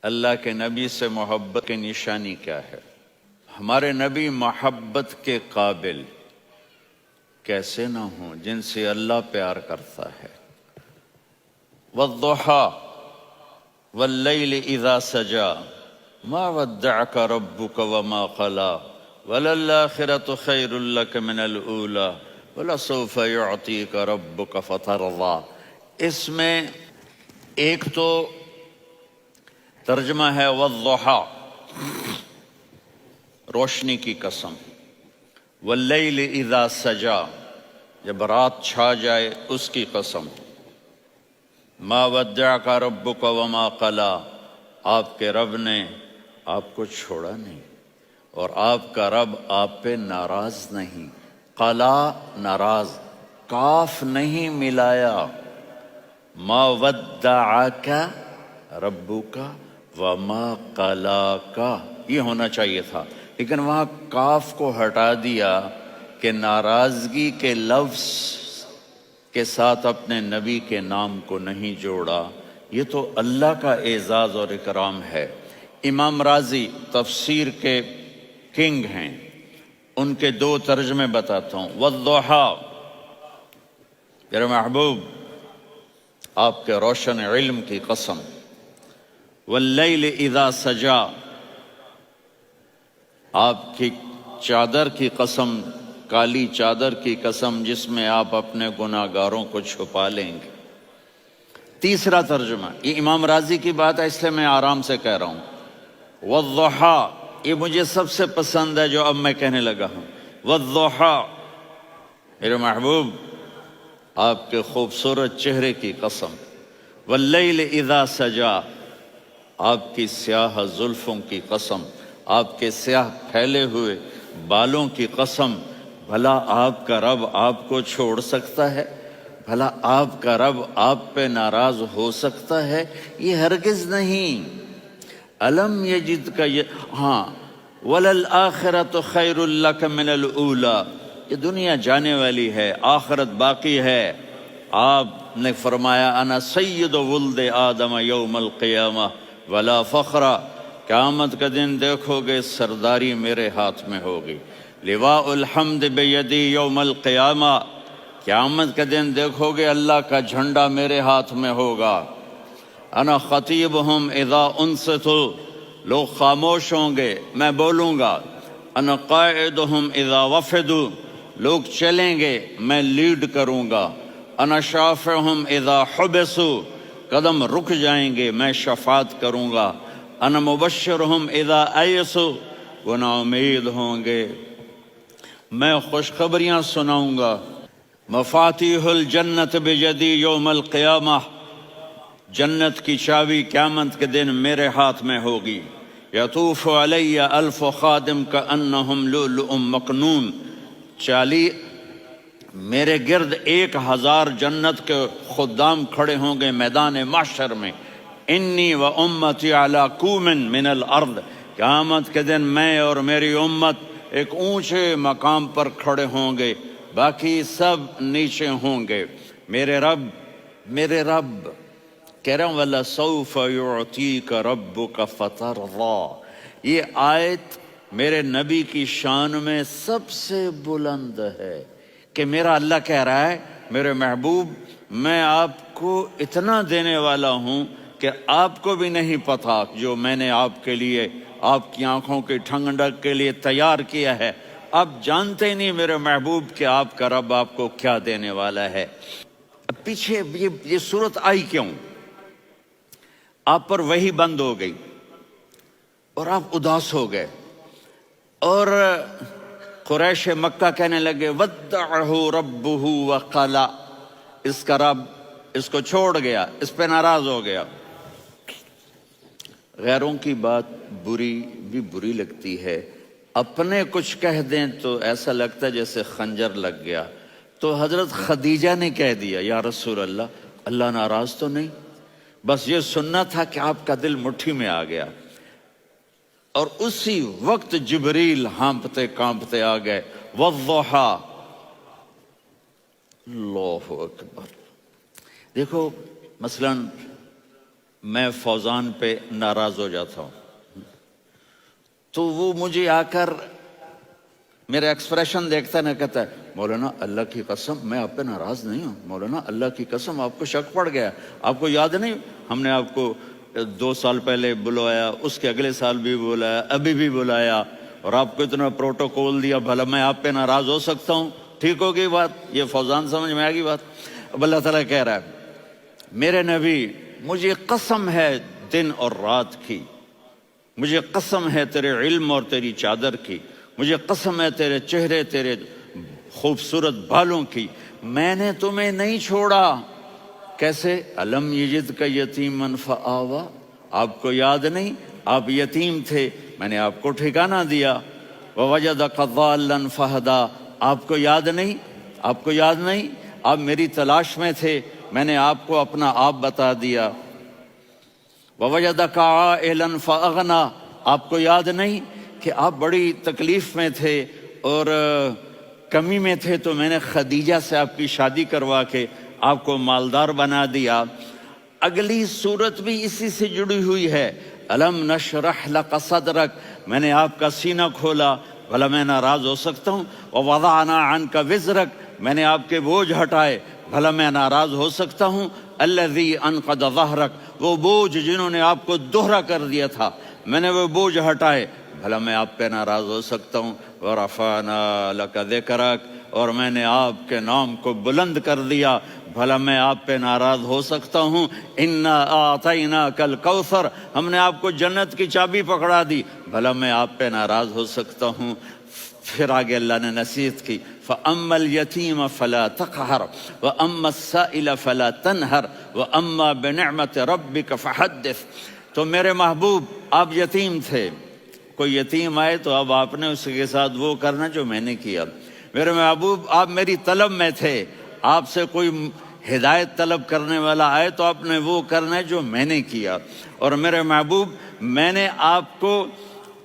اللہ کے نبی سے محبت کی نشانی کیا ہے؟ ہمارے نبی محبت کے قابل کیسے نہ ہوں جن سے اللہ پیار کرتا ہے۔ والضحیٰ واللیل اذا سجا ما ودعک ربک وما قلی وللآخرۃ خیر لک من الاولی ولسوف یعطیک ربک فترضی۔ اس میں ایک تو ترجمہ ہے والضحیٰ، روشنی کی قسم، واللیل اذا سجا، جب رات چھا جائے اس کی قسم، ما ودعک ربک وما قلی، آپ کے رب نے آپ کو چھوڑا نہیں اور آپ کا رب آپ پہ ناراض نہیں۔ قلا ناراض، کاف نہیں ملایا۔ ما ودعک ربک وما قلاک، یہ ہونا چاہیے تھا، لیکن وہاں کاف کو ہٹا دیا کہ ناراضگی کے لفظ کے ساتھ اپنے نبی کے نام کو نہیں جوڑا۔ یہ تو اللہ کا اعزاز اور اکرام ہے۔ امام راضی تفسیر کے کنگ ہیں، ان کے دو ترجمے بتاتا ہوں۔ والضحیٰ، میرے محبوب آپ کے روشن علم کی قسم، واللیل اذا سجا، آپ کی چادر کی قسم، کالی چادر کی قسم جس میں آپ اپنے گناہ گاروں کو چھپا لیں گے۔ تیسرا ترجمہ، یہ امام راضی کی بات ہے اس لیے میں آرام سے کہہ رہا ہوں۔ والضحیٰ، یہ مجھے سب سے پسند ہے جو اب میں کہنے لگا ہوں۔ والضحیٰ، میرے محبوب آپ کے خوبصورت چہرے کی قسم، واللیل اذا سجا، آپ کی سیاہ زلفوں کی قسم، آپ کے سیاہ پھیلے ہوئے بالوں کی قسم۔ بھلا آپ کا رب آپ کو چھوڑ سکتا ہے؟ بھلا آپ کا رب آپ پہ ناراض ہو سکتا ہے؟ یہ ہرگز نہیں۔ الم یجدک، ہاں، وللآخرۃ خیر لک من الاولی، یہ دنیا جانے والی ہے، آخرت باقی ہے۔ آپ نے فرمایا انا سید ولد آدم یوم القیامہ ولا فخر، قیامت کا دن دیکھو گے سرداری میرے ہاتھ میں ہوگی۔ لواء الحمد بیدی یوم القیامہ، قیامت کا دن دیکھو گے اللہ کا جھنڈا میرے ہاتھ میں ہوگا۔ انا خطیبہم اذا انصتوا، لوگ خاموش ہوں گے میں بولوں گا۔ انا قائدہم اذا وفدوا، لوگ چلیں گے میں لیڈ کروں گا۔ انا شافعہم اذا حبسوا، قدم رک جائیں گے میں شفاعت کروں گا۔ انا مبشرہم اذا ایسوا، وہ نا امید ہوں گے میں خوشخبریاں سناؤں گا۔ مفاتیح الجنت بیدی یوم القیامہ، جنت کی چابی قیامت کے دن میرے ہاتھ میں ہوگی۔ یطوف علی الف خادم کانہم لؤلؤ مکنون، میرے گرد 1000 جنت کے خدام کھڑے ہوں گے میدان محشر میں۔ انی و امتی علی کوم من الارض، قیامت کے دن میں اور میری امت ایک اونچے مقام پر کھڑے ہوں گے، باقی سب نیچے ہوں گے۔ میرے رب کہہ رہا ہوں وَلَسَوْفَ يُعْطِيكَ رَبُّكَ فَتَرْضَىٰ، یہ آیت میرے نبی کی شان میں سب سے بلند ہے کہ میرا اللہ کہہ رہا ہے میرے محبوب میں آپ کو اتنا دینے والا ہوں کہ آپ کو بھی نہیں پتا جو میں نے آپ کے لیے، آپ کی آنکھوں کی ٹھنڈک کے لیے تیار کیا ہے۔ آپ جانتے ہی نہیں میرے محبوب کہ آپ کا رب آپ کو کیا دینے والا ہے۔ پیچھے یہ صورت آئی کیوں؟ آپ پر وحی بند ہو گئی اور آپ اداس ہو گئے، اور قریش مکہ کہنے لگے ودعہ ربہ وقلا، اس کا رب اس کو چھوڑ گیا، اس پہ ناراض ہو گیا۔ غیروں کی بات بری لگتی ہے، اپنے کچھ کہہ دیں تو ایسا لگتا ہے جیسے خنجر لگ گیا۔ تو حضرت خدیجہ نے کہہ دیا یا رسول اللہ ناراض تو نہیں؟ بس یہ سننا تھا کہ آپ کا دل مٹھی میں آ گیا۔ اور اسی وقت جبریل ہانپتے کانپتے آ گئے۔ والضحیٰ، اللہ اکبر۔ دیکھو مثلاً میں فوزان پہ ناراض ہو جاتا ہوں تو وہ مجھے آ کر میرا ایکسپریشن دیکھتا ہے نا، کہتا ہے مولانا اللہ کی قسم میں آپ پہ ناراض نہیں ہوں، مولانا اللہ کی قسم آپ کو شک پڑ گیا، آپ کو یاد نہیں ہم نے آپ کو 2 سال پہلے بلایا، اس کے اگلے سال بھی بلایا، ابھی بھی بلایا، اور آپ کو اتنا پروٹوکول دیا، بھلا میں آپ پہ ناراض ہو سکتا ہوں؟ ٹھیک ہوگی بات؟ یہ فوزان سمجھ میں آ گئی بات؟ اب اللہ تعالیٰ کہہ رہا ہے میرے نبی مجھے قسم ہے دن اور رات کی، مجھے قسم ہے تیرے علم اور تیری چادر کی، مجھے قسم ہے تیرے چہرے، تیرے خوبصورت بالوں کی، میں نے تمہیں نہیں چھوڑا۔ کیسے؟ الم یجد کا یتیمن فآوا، آپ کو یاد نہیں آپ یتیم تھے، میں نے آپ کو ٹھکانہ دیا۔ ووجدک ضالا فہدا، آپ کو یاد نہیں، آپ کو یاد نہیں آپ میری تلاش میں تھے، میں نے آپ کو اپنا آپ بتا دیا۔ ووجدک عائلا فاغنا، آپ کو یاد نہیں کہ آپ بڑی تکلیف میں تھے اور کمی میں تھے، تو میں نے خدیجہ سے آپ کی شادی کروا کے آپ کو مالدار بنا دیا۔ اگلی صورت بھی اسی سے جڑی ہوئی ہے، الم نشرح لک صدرک، میں نے آپ کا سینہ کھولا، بھلا میں ناراض ہو سکتا ہوں؟ ووضعنا عنک وزرک، میں نے آپ کے بوجھ ہٹائے، بھلا میں ناراض ہو سکتا ہوں؟ الذی انقض ظہرک، وہ بوجھ جنہوں نے آپ کو دوہرا کر دیا تھا، میں نے وہ بوجھ ہٹائے، بھلا میں آپ پہ ناراض ہو سکتا ہوں؟ ورفعنا لک ذکرک، اور میں نے آپ کے نام کو بلند کر دیا، بھلا میں آپ پہ ناراض ہو سکتا ہوں؟ انا اعطیناک الکوثر، ہم نے آپ کو جنت کی چابی پکڑا دی، بھلا میں آپ پہ ناراض ہو سکتا ہوں؟ پھر آگے اللہ نے نصیحت کی، فَأَمَّا الْيَتِيمَ فَلَا تَقْهَرْ وَأَمَّا السَّائِلَ فَلَا تَنْهَرْ وَأَمَّا بِنِعْمَةِ رَبِّكَ فَحَدِّثْ۔ تو میرے محبوب آپ یتیم تھے، کوئی یتیم آئے تو اب آپ نے اس کے ساتھ وہ کرنا جو میں نے کیا۔ میرے محبوب آپ میری طلب میں تھے، آپ سے کوئی ہدایت طلب کرنے والا آئے تو آپ نے وہ کرنا ہے جو میں نے کیا۔ اور میرے محبوب میں نے آپ کو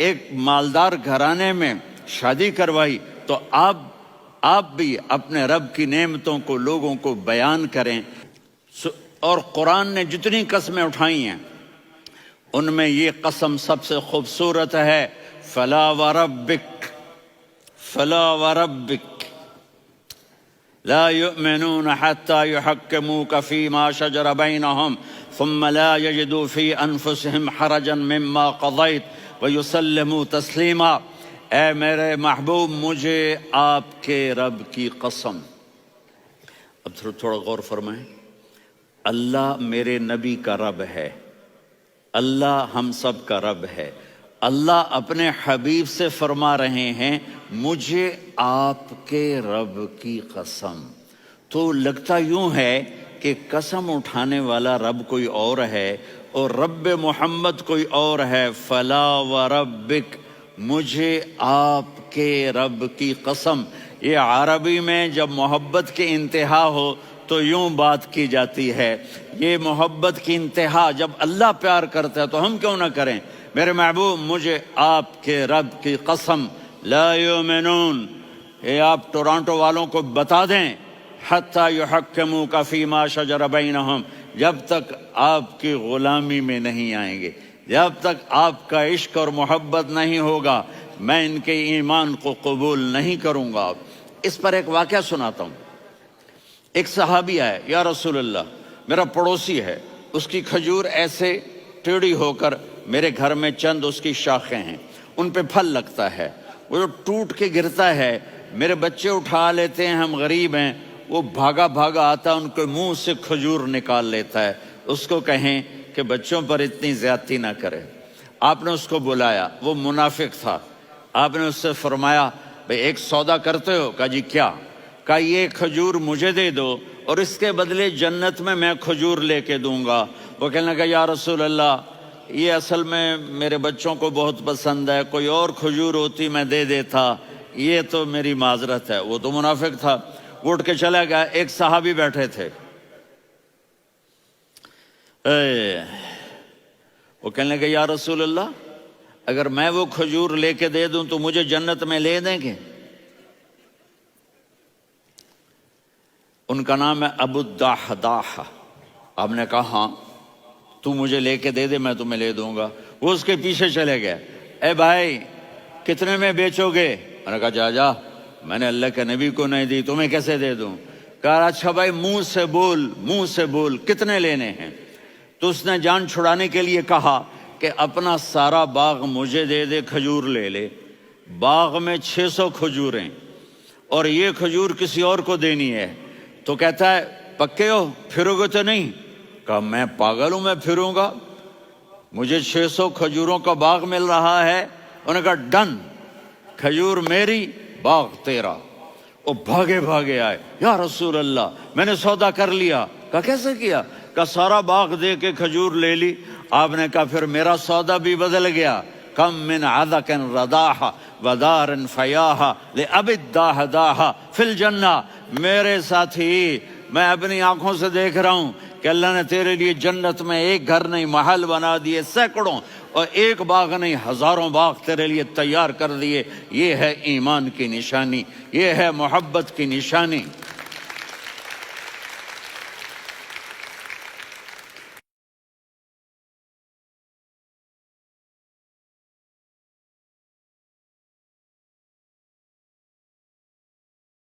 ایک مالدار گھرانے میں شادی کروائی، تو آپ بھی اپنے رب کی نعمتوں کو لوگوں کو بیان کریں۔ اور قرآن نے جتنی قسمیں اٹھائی ہیں ان میں یہ قسم سب سے خوبصورت ہے، فلا وربک، فلا وربک لا يؤمنون حتى يحكموك فيما شجر بينهم ثم لا يجدوا في انفسهم حرجا مما قضيت ويسلموا تسلیما۔ اے میرے محبوب مجھے آپ کے رب کی قسم، اب تھوڑا غور فرمائیں، اللہ میرے نبی کا رب ہے، اللہ ہم سب کا رب ہے، اللہ اپنے حبیب سے فرما رہے ہیں مجھے آپ کے رب کی قسم۔ تو لگتا یوں ہے کہ قسم اٹھانے والا رب کوئی اور ہے اور رب محمد کوئی اور ہے۔ فلا وربک، مجھے آپ کے رب کی قسم۔ یہ عربی میں جب محبت کی انتہا ہو تو یوں بات کی جاتی ہے، یہ محبت کی انتہا جب اللہ پیار کرتا ہے تو ہم کیوں نہ کریں؟ میرے محبوب مجھے آپ کے رب کی قسم، لا یؤمنون، یہ آپ ٹورانٹو والوں کو بتا دیں، حتی یحکموک فیما شجر بینہم، جب تک آپ کی غلامی میں نہیں آئیں گے، جب تک آپ کا عشق اور محبت نہیں ہوگا، میں ان کے ایمان کو قبول نہیں کروں گا۔ اس پر ایک واقعہ سناتا ہوں۔ ایک صحابی آئے، یا رسول اللہ میرا پڑوسی ہے، اس کی کھجور ایسے ٹیڑھی ہو کر میرے گھر میں چند اس کی شاخیں ہیں، ان پہ پھل لگتا ہے، وہ جو ٹوٹ کے گرتا ہے، میرے بچے اٹھا لیتے ہیں، ہم غریب ہیں، وہ بھاگا بھاگا آتا ان کے منہ سے کھجور نکال لیتا ہے۔ اس کو کہیں کہ بچوں پر اتنی زیادتی نہ کرے۔ آپ نے اس کو بلایا، وہ منافق تھا، آپ نے اس سے فرمایا بھئی ایک سودا کرتے ہو؟ کہا جی کیا؟ کہا یہ کھجور مجھے دے دو اور اس کے بدلے جنت میں کھجور لے کے دوں گا۔ وہ کہنے لگا یا رسول اللہ یہ اصل میں میرے بچوں کو بہت پسند ہے، کوئی اور کھجور ہوتی میں دے دیتا، یہ تو میری معذرت ہے۔ وہ تو منافق تھا، وہ اٹھ کے چلا گیا۔ ایک صحابی بیٹھے تھے، وہ کہنے لگے یا رسول اللہ اگر میں وہ کھجور لے کے دے دوں تو مجھے جنت میں لے دیں گے؟ ان کا نام ہے ابو الدحداح۔ آپ نے کہا ہاں۔ تو مجھے لے کے دے دے، میں تمہیں لے دوں گا۔ وہ اس کے پیچھے چلے گئے، اے بھائی کتنے میں بیچو گے؟ میں نے کہا جا جا، میں نے اللہ کے نبی کو نہیں دی، تمہیں کیسے دے دوں؟ کہا اچھا بھائی منہ سے بول کتنے لینے ہیں؟ تو اس نے جان چھڑانے کے لیے کہا کہ اپنا سارا باغ مجھے دے دے، کھجور لے لے۔ باغ میں 600 کھجوریں اور یہ کھجور کسی اور کو دینی ہے۔ تو کہتا ہے پکے ہو، پھرو گے تو نہیں؟ کہا میں پاگل ہوں، میں پھروں گا؟ مجھے 600 کھجوروں کا باغ مل رہا ہے۔ انہوں نے کہا ڈن، کھجور میری، باغ تیرا۔ وہ بھاگے آئے، یا رسول اللہ میں نے سودا کر لیا۔ کہا کیسے کیا؟ کہا سارا باغ دے کے کھجور لے لی۔ آپ نے کہا پھر میرا سودا بھی بدل گیا۔ کم من عذق رداح ودار فیاح لأبد داہ فی الجنہ۔ میرے ساتھی، میں اپنی آنکھوں سے دیکھ رہا ہوں کہ اللہ نے تیرے لیے جنت میں ایک گھر نہیں محل بنا دیے سینکڑوں، اور ایک باغ نہیں ہزاروں باغ تیرے لیے تیار کر دیے۔ یہ ہے ایمان کی نشانی، یہ ہے محبت کی نشانی۔